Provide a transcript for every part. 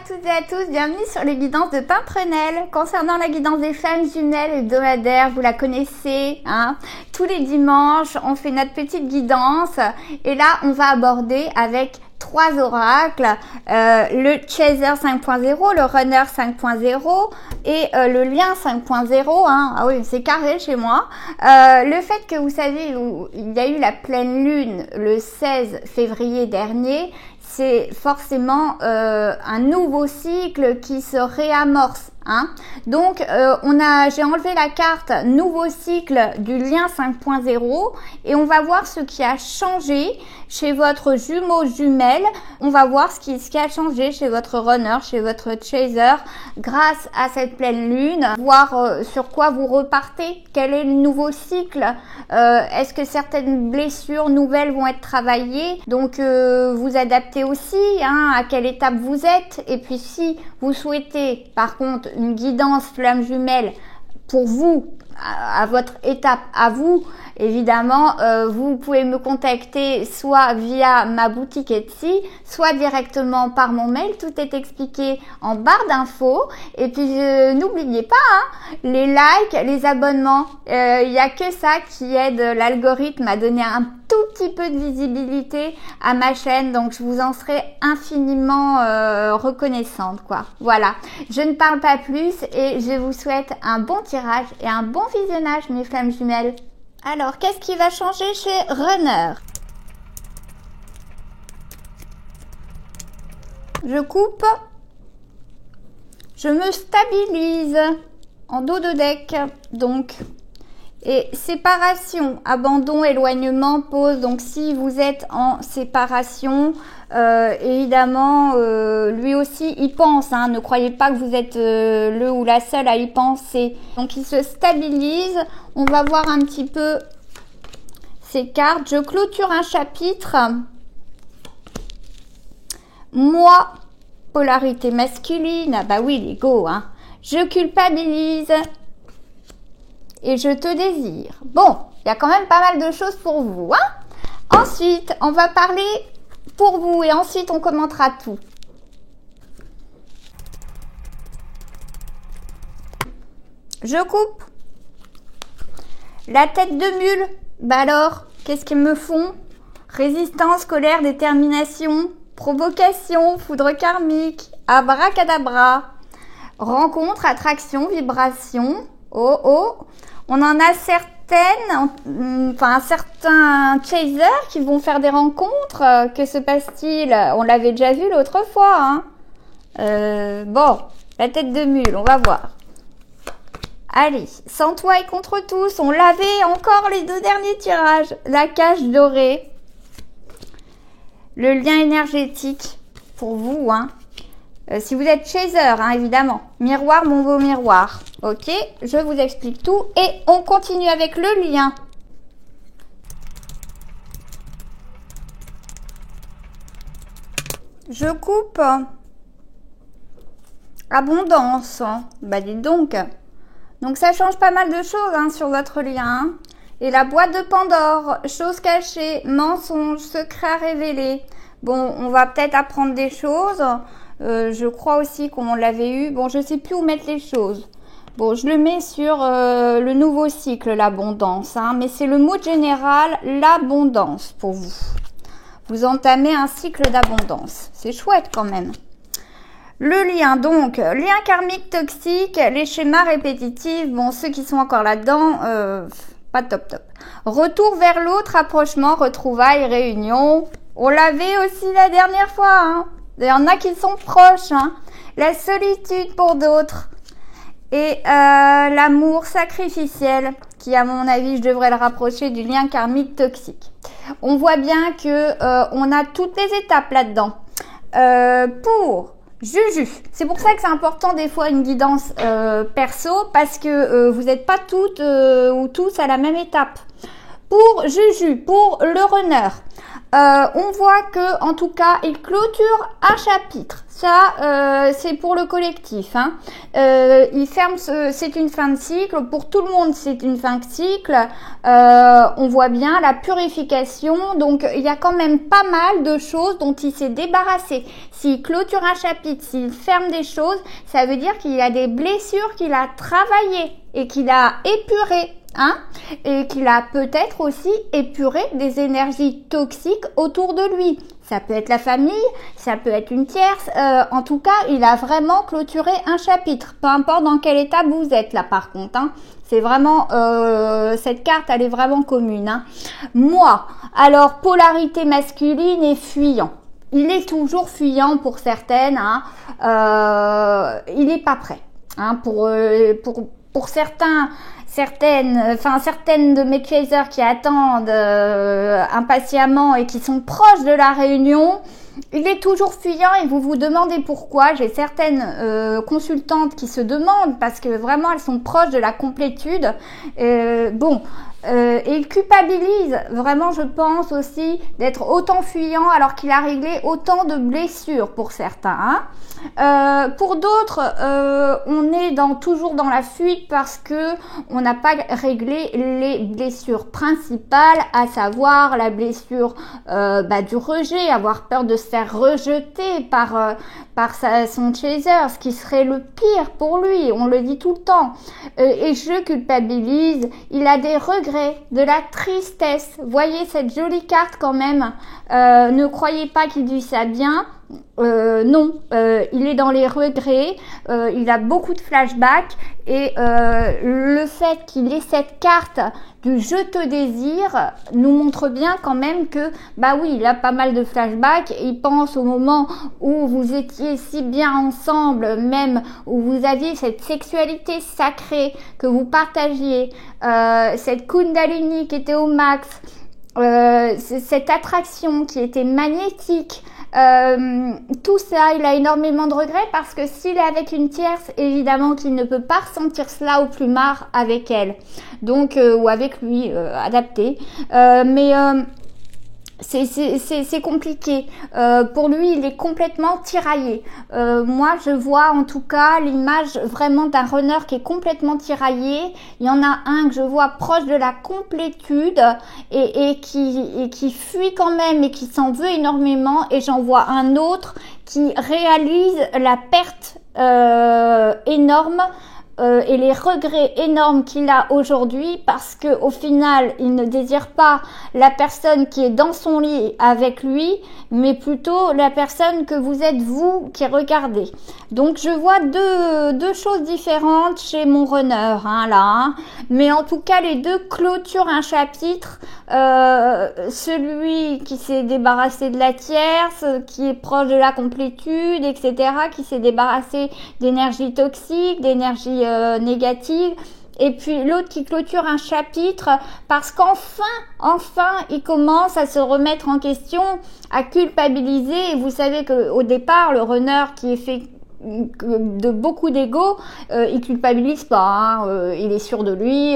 toutes et à tous, bienvenue sur les guidances de Pimprenelle. Concernant la guidance des flammes jumelles hebdomadaire, vous la connaissez, hein. Tous les dimanches, on fait notre petite guidance et là, on va aborder avec 3 oracles, le Chaser 5.0, le Runner 5.0 et le Lien 5.0, hein. Ah oui, c'est carré chez moi. Le fait que vous savez, il y a eu la pleine lune le 16 février dernier, c'est forcément un nouveau cycle qui se réamorce. Hein. Donc, j'ai enlevé la carte nouveau cycle du lien 5.0 et on va voir ce qui a changé chez votre jumeau jumelle. On va voir ce qui a changé chez votre runner, chez votre chaser grâce à cette pleine lune. Voir sur quoi vous repartez, quel est le nouveau cycle. Est-ce que certaines blessures nouvelles vont être travaillées? Donc, vous adaptez aussi hein, à quelle étape vous êtes. Et puis, si vous souhaitez, par contre, une guidance flamme jumelle pour vous, à votre étape, à vous, évidemment, vous pouvez me contacter soit via ma boutique Etsy, soit directement par mon mail. Tout est expliqué en barre d'infos. Et puis, n'oubliez pas, hein, les likes, les abonnements. Il n'y a que ça qui aide l'algorithme à donner un tout petit peu de visibilité à ma chaîne. Donc, je vous en serai infiniment reconnaissante, quoi. Voilà. Je ne parle pas plus et je vous souhaite un bon tirage et un bon visionnage, mes flammes jumelles. Alors, qu'est-ce qui va changer chez Runner? Je coupe. Je me stabilise en dos de deck. Donc, et séparation, abandon, éloignement, pause. Donc, si vous êtes en séparation, évidemment, lui aussi, il pense. Hein, ne croyez pas que vous êtes le ou la seule à y penser. Donc, il se stabilise. On va voir un petit peu ces cartes. Je clôture un chapitre. Moi, polarité masculine. Ah bah oui, l'ego. Hein. Je culpabilise. Et je te désire. Bon, il y a quand même pas mal de choses pour vous. Hein. Ensuite, on va parler pour vous et ensuite on commentera tout. Je coupe. La tête de mule. Bah alors, qu'est-ce qu'ils me font? Résistance, colère, détermination, provocation, foudre karmique, abracadabra, rencontre, attraction, vibration. Oh oh, on en a certaines, enfin certains chasers qui vont faire des rencontres. Que se passe-t-il? On l'avait déjà vu l'autre fois. Hein. Bon, la tête de mule, on va voir. Allez, sans toi et contre tous, on l'avait encore les 2 derniers tirages. La cage dorée, le lien énergétique pour vous, hein. Si vous êtes chaser, hein, évidemment. Miroir, mon beau miroir. Ok, je vous explique tout. Et on continue avec le lien. Je coupe. Abondance. Bah dis donc. Donc ça change pas mal de choses hein, sur votre lien. Et la boîte de Pandore. Choses cachées, mensonges, secrets à révéler. Bon, on va peut-être apprendre des choses. Je crois aussi qu'on l'avait eu. Bon, je sais plus où mettre les choses. Bon, je le mets sur le nouveau cycle, l'abondance. Hein, mais c'est le mot général, l'abondance pour vous. Vous entamez un cycle d'abondance. C'est chouette quand même. Le lien, donc, lien karmique toxique, les schémas répétitifs. Bon, ceux qui sont encore là-dedans, pas top top. Retour vers l'autre, rapprochement, retrouvailles, réunion. On l'avait aussi la dernière fois, hein. Il y en a qui sont proches, hein. La solitude pour d'autres. Et l'amour sacrificiel, qui à mon avis, je devrais le rapprocher du lien karmique toxique. On voit bien que on a toutes les étapes là-dedans. Pour Juju, c'est pour ça que c'est important des fois une guidance perso, parce que vous n'êtes pas toutes ou tous à la même étape. Pour Juju, pour le runner, On voit que, en tout cas, il clôture un chapitre. Ça, c'est pour le collectif. Hein. Il ferme, c'est une fin de cycle. Pour tout le monde, c'est une fin de cycle. On voit bien la purification. Donc, il y a quand même pas mal de choses dont il s'est débarrassé. S'il clôture un chapitre, s'il ferme des choses, ça veut dire qu'il y a des blessures qu'il a travaillées et qu'il a épurées. Hein, et qu'il a peut-être aussi épuré des énergies toxiques autour de lui. Ça peut être la famille, ça peut être une tierce. En tout cas, il a vraiment clôturé un chapitre. Peu importe dans quel état vous êtes là par contre. Hein. C'est vraiment, cette carte, elle est vraiment commune. Hein. Moi, alors polarité masculine et fuyant. Il est toujours fuyant pour certaines. Hein. Il n'est pas prêt. Hein, pour certaines de mes chasers qui attendent impatiemment et qui sont proches de la réunion, il est toujours fuyant et vous vous demandez pourquoi. J'ai certaines consultantes qui se demandent parce que vraiment elles sont proches de la complétude. Et il culpabilise vraiment, je pense aussi, d'être autant fuyant alors qu'il a réglé autant de blessures pour certains. Hein. Pour d'autres, on est toujours dans la fuite parce que on n'a pas réglé les blessures principales, à savoir la blessure du rejet, avoir peur de se faire rejeter par son chaser, ce qui serait le pire pour lui. On le dit tout le temps. Et je culpabilise. Il a des regrets, de la tristesse. Voyez cette jolie carte quand même. Ne croyez pas qu'il dit ça bien. Non, il est dans les regrets, il a beaucoup de flashbacks et le fait qu'il ait cette carte du je te désire nous montre bien quand même que bah oui, il a pas mal de flashbacks. Il pense au moment où vous étiez si bien ensemble, même où vous aviez cette sexualité sacrée que vous partagiez, cette kundalini qui était au max, cette attraction qui était magnétique. Tout ça, il a énormément de regrets parce que s'il est avec une tierce, évidemment qu'il ne peut pas ressentir cela au plus marre avec elle, donc ou avec lui, adapté. C'est compliqué. Pour lui, il est complètement tiraillé. Moi, je vois en tout cas l'image vraiment d'un runner qui est complètement tiraillé. Il y en a un que je vois proche de la complétude et qui fuit quand même et qui s'en veut énormément. Et j'en vois un autre qui réalise la perte énorme. Et les regrets énormes qu'il a aujourd'hui parce que au final il ne désire pas la personne qui est dans son lit avec lui, mais plutôt la personne que vous êtes vous qui regardez. Donc je vois deux choses différentes chez mon runner là, mais en tout cas les deux clôturent un chapitre. Celui qui s'est débarrassé de la tierce, qui est proche de la complétude, etc., qui s'est débarrassé d'énergie toxique, d'énergie négative, et puis l'autre qui clôture un chapitre parce qu'enfin il commence à se remettre en question, à culpabiliser. Et vous savez que au départ le runner qui est fait de beaucoup d'ego, il culpabilise pas, il est sûr de lui.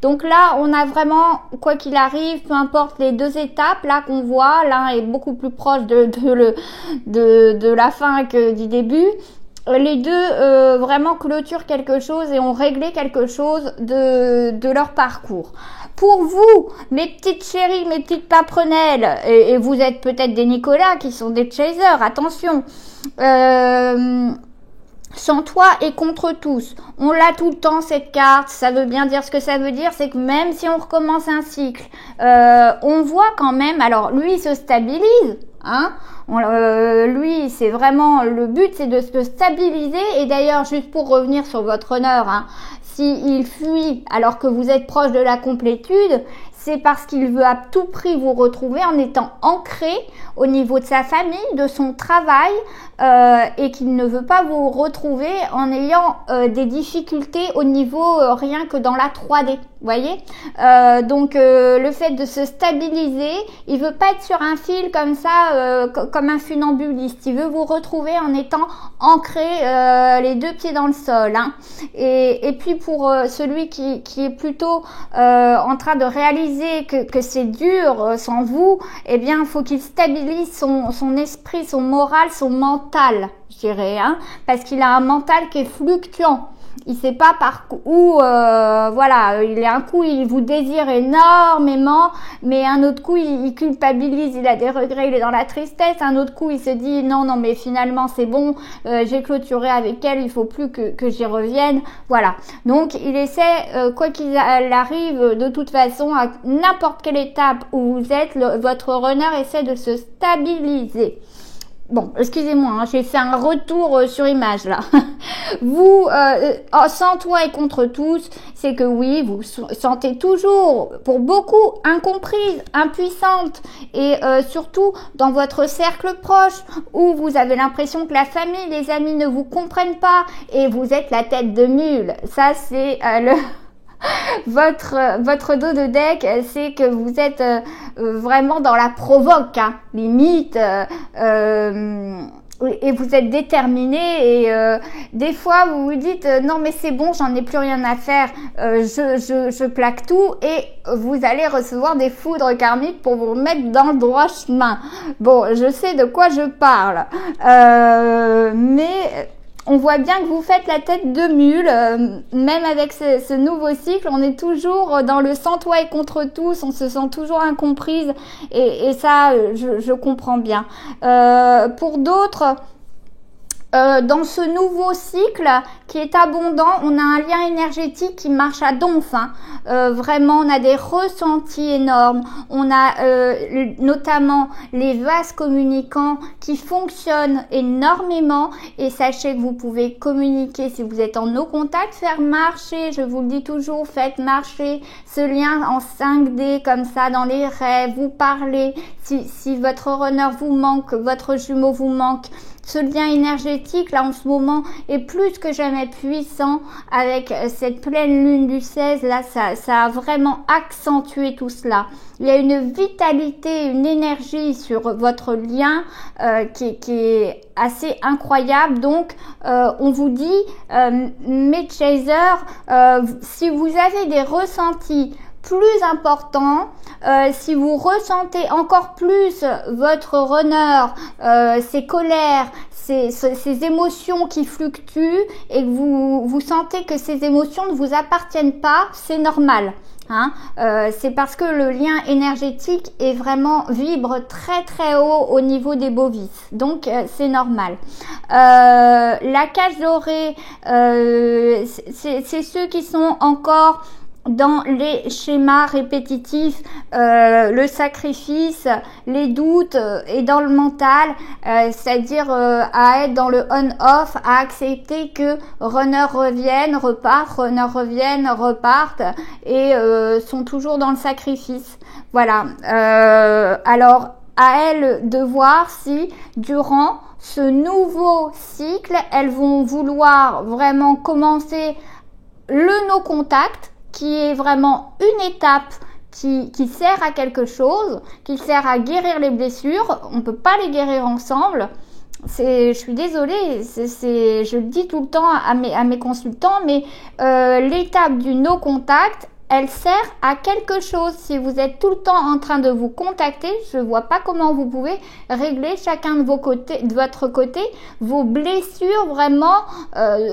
Donc là, on a vraiment, quoi qu'il arrive, peu importe les deux étapes là qu'on voit, l'un est beaucoup plus proche de la fin que du début. Les deux vraiment clôturent quelque chose et ont réglé quelque chose de leur parcours. Pour vous, mes petites chéries, mes petites paprenelles, et vous êtes peut-être des Nicolas qui sont des chasers, attention. Sans toi et contre tous. On l'a tout le temps cette carte. Ça veut bien dire ce que ça veut dire, c'est que même si on recommence un cycle, on voit quand même. Alors lui, il se stabilise. Hein, lui, c'est vraiment le but, c'est de se stabiliser. Et d'ailleurs, juste pour revenir sur votre honneur, s'il fuit alors que vous êtes proche de la complétude, c'est parce qu'il veut à tout prix vous retrouver en étant ancré au niveau de sa famille, de son travail, et qu'il ne veut pas vous retrouver en ayant des difficultés au niveau rien que dans la 3D. voyez. Donc le fait de se stabiliser, il veut pas être sur un fil comme ça, comme un funambuliste. Il veut vous retrouver en étant ancré les deux pieds dans le sol. Hein. Et puis pour celui qui est plutôt en train de réaliser que c'est dur sans vous, eh bien il faut qu'il stabilise son esprit, son moral, son mental, je dirais, hein, parce qu'il a un mental qui est fluctuant. Il sait pas par où, voilà, il est un coup il vous désire énormément, mais un autre coup il culpabilise, il a des regrets, il est dans la tristesse. Un autre coup il se dit non mais finalement c'est bon, j'ai clôturé avec elle, il faut plus que j'y revienne. Voilà. Donc il essaie, quoi qu'il arrive, de toute façon à n'importe quelle étape où vous êtes, votre runner essaie de se stabiliser. Bon, excusez-moi, hein, j'ai fait un retour sur image là. Vous, sans toi et contre tous, c'est que oui, vous sentez toujours, pour beaucoup, incomprise, impuissante, et surtout dans votre cercle proche, où vous avez l'impression que la famille, les amis ne vous comprennent pas, et vous êtes la tête de mule. Ça, c'est votre dos de deck, c'est que vous êtes vraiment dans la provoque, hein, limite, et vous êtes déterminé, et des fois vous vous dites non mais c'est bon, j'en ai plus rien à faire, je plaque tout, et vous allez recevoir des foudres karmiques pour vous remettre dans le droit chemin. Bon, je sais de quoi je parle, mais on voit bien que vous faites la tête de mule, même avec ce nouveau cycle, on est toujours dans le sans toi et contre tous, on se sent toujours incomprise, et ça, je comprends bien. Pour d'autres, dans ce nouveau cycle qui est abondant, on a un lien énergétique qui marche à donf. Hein. Vraiment, on a des ressentis énormes. On a notamment les vases communicants qui fonctionnent énormément. Et sachez que vous pouvez communiquer si vous êtes en no contact, faire marcher, je vous le dis toujours, faites marcher ce lien en 5D comme ça dans les rêves, vous parlez. Si votre runner vous manque, votre jumeau vous manque, ce lien énergétique là en ce moment est plus que jamais puissant avec cette pleine lune du 16 là, ça a vraiment accentué tout cela. Il y a une vitalité, une énergie sur votre lien qui est assez incroyable. Donc on vous dit, mes chasers, si vous avez des ressentis plus important, si vous ressentez encore plus votre runner, ses colères, ces émotions qui fluctuent, et que vous sentez que ces émotions ne vous appartiennent pas, c'est normal. Hein, c'est parce que le lien énergétique est vraiment vibre très très haut au niveau des bovis, donc c'est normal. La cage dorée, c'est ceux qui sont encore dans les schémas répétitifs, le sacrifice, les doutes, et dans le mental, c'est-à-dire à être dans le on-off, à accepter que runner reviennent, repartent, runner reviennent, repartent, et sont toujours dans le sacrifice. Voilà. Alors, à elles de voir si, durant ce nouveau cycle, elles vont vouloir vraiment commencer le no-contact, qui est vraiment une étape qui sert à quelque chose, qui sert à guérir les blessures. On ne peut pas les guérir ensemble. Je suis désolée, je le dis tout le temps à mes consultants, mais l'étape du no contact, elle sert à quelque chose. Si vous êtes tout le temps en train de vous contacter, je ne vois pas comment vous pouvez régler chacun de votre côté. Vos blessures vraiment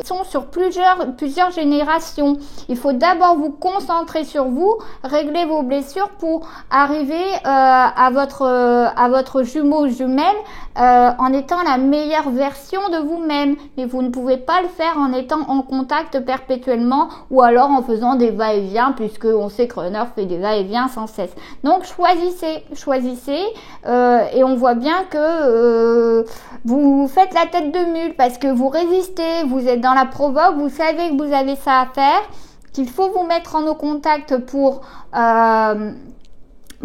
sont sur plusieurs générations. Il faut d'abord vous concentrer sur vous, régler vos blessures pour arriver à votre jumeau ou jumelle en étant la meilleure version de vous-même. Mais vous ne pouvez pas le faire en étant en contact perpétuellement, ou alors en faisant des va-et-vient, puisque on sait que Runner fait des va-et-vient sans cesse. Donc choisissez, et on voit bien que vous faites la tête de mule parce que vous résistez, vous êtes dans la provoque, vous savez que vous avez ça à faire, qu'il faut vous mettre en contact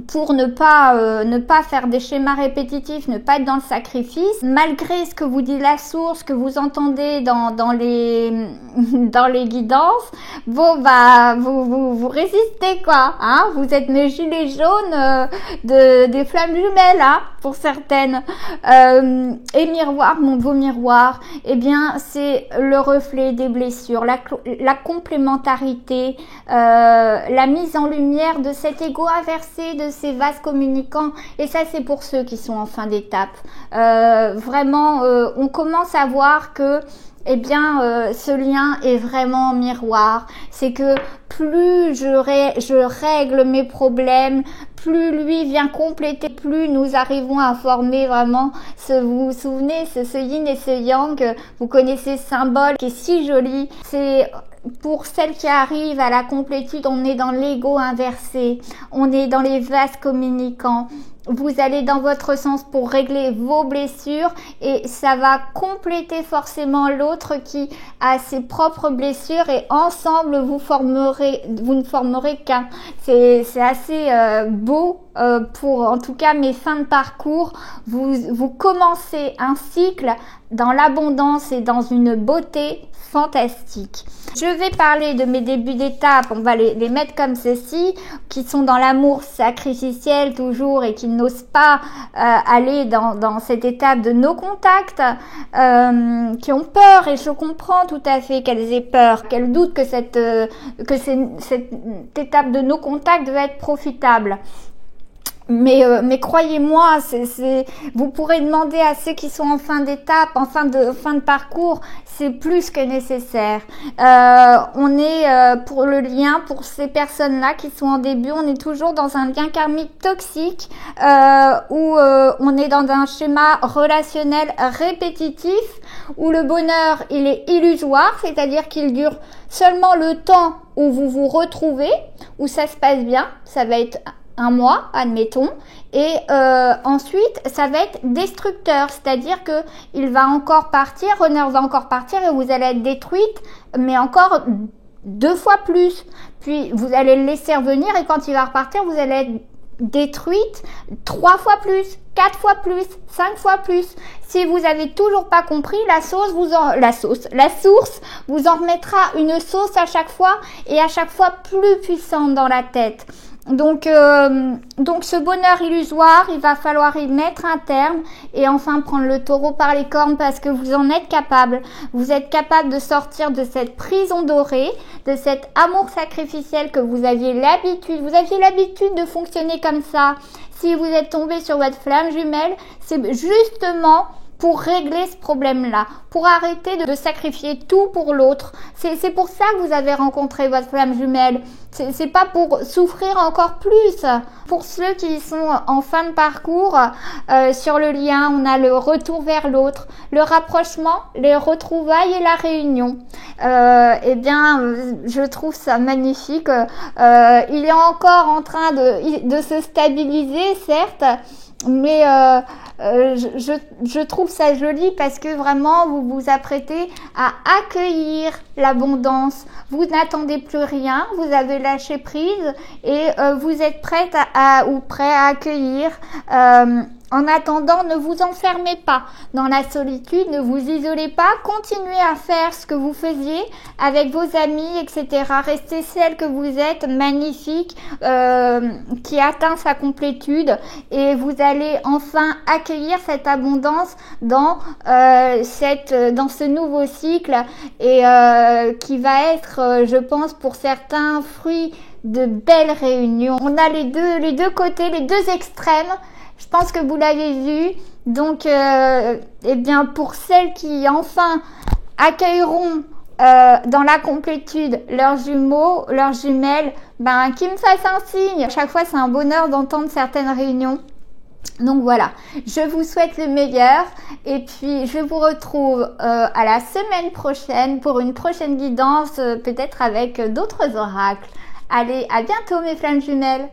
pour ne pas faire des schémas répétitifs, ne pas être dans le sacrifice, malgré ce que vous dit la source, que vous entendez dans les guidances, bon bah vous résistez quoi, hein, vous êtes mes gilets jaunes des flammes jumelles, hein, pour certaines. Et miroir, mon beau miroir, eh bien c'est le reflet des blessures, la complémentarité, la mise en lumière de cet ego inversé, de ces vases communicants, et ça c'est pour ceux qui sont en fin d'étape. Vraiment, on commence à voir que eh bien, ce lien est vraiment miroir. C'est que plus je règle mes problèmes, plus lui vient compléter, plus nous arrivons à former vraiment vous vous souvenez, ce yin et ce yang, vous connaissez ce symbole qui est si joli. C'est pour celles qui arrivent à la complétude, on est dans l'ego inversé, on est dans les vases communicants. Vous allez dans votre sens pour régler vos blessures et ça va compléter forcément l'autre qui a ses propres blessures et ensemble vous ne formerez qu'un. C'est assez beau pour en tout cas mes fins de parcours. Vous commencez un cycle dans l'abondance et dans une beauté fantastique. Je vais parler de mes débuts d'étape, on va les mettre comme ceci, qui sont dans l'amour sacrificiel toujours et qui n'osent pas aller dans cette étape de no contact, qui ont peur, et je comprends tout à fait qu'elles aient peur, qu'elles doutent que cette étape de no contact va être profitable. Mais croyez-moi, vous pourrez demander à ceux qui sont en fin d'étape, en fin de parcours, c'est plus que nécessaire. On est pour le lien, pour ces personnes-là qui sont en début, on est toujours dans un lien karmique toxique où on est dans un schéma relationnel répétitif où le bonheur il est illusoire, c'est-à-dire qu'il dure seulement le temps où vous vous retrouvez, où ça se passe bien, ça va être un mois, admettons, et ensuite ça va être destructeur, c'est-à-dire que il va encore partir, Runner va encore partir et vous allez être détruite, mais encore 2 fois plus. Puis vous allez le laisser revenir et quand il va repartir, vous allez être détruite 3 fois plus, 4 fois plus, 5 fois plus. Si vous avez toujours pas compris, la source vous en remettra une sauce à chaque fois et à chaque fois plus puissante dans la tête. Donc ce bonheur illusoire, il va falloir y mettre un terme et enfin prendre le taureau par les cornes parce que vous en êtes capable. Vous êtes capable de sortir de cette prison dorée, de cet amour sacrificiel que vous aviez l'habitude. Vous aviez l'habitude de fonctionner comme ça. Si vous êtes tombé sur votre flamme jumelle, c'est justement pour régler ce problème-là, pour arrêter de sacrifier tout pour l'autre. C'est pour ça que vous avez rencontré votre flamme jumelle. C'est pas pour souffrir encore plus. Pour ceux qui sont en fin de parcours, sur le lien, on a le retour vers l'autre, le rapprochement, les retrouvailles et la réunion. Eh bien, je trouve ça magnifique. Il est encore en train de se stabiliser, certes, mais je trouve ça joli parce que vraiment vous vous apprêtez à accueillir l'abondance. Vous n'attendez plus rien, vous avez lâché prise et vous êtes prête ou prêt à accueillir. En attendant, ne vous enfermez pas dans la solitude, ne vous isolez pas, continuez à faire ce que vous faisiez avec vos amis, etc. Restez celle que vous êtes, magnifique, qui atteint sa complétude et vous allez enfin accueillir cette abondance dans ce nouveau cycle et qui va être, je pense, pour certains, fruit de belles réunions. On a les deux côtés, les deux extrêmes. Je pense que vous l'avez vu. Donc, eh bien, pour celles qui enfin accueilleront dans la complétude leurs jumeaux, leurs jumelles, qui me fassent un signe. À chaque fois, c'est un bonheur d'entendre certaines réunions. Donc voilà, je vous souhaite le meilleur et puis je vous retrouve à la semaine prochaine pour une prochaine guidance, peut-être avec d'autres oracles. Allez, à bientôt mes flammes jumelles.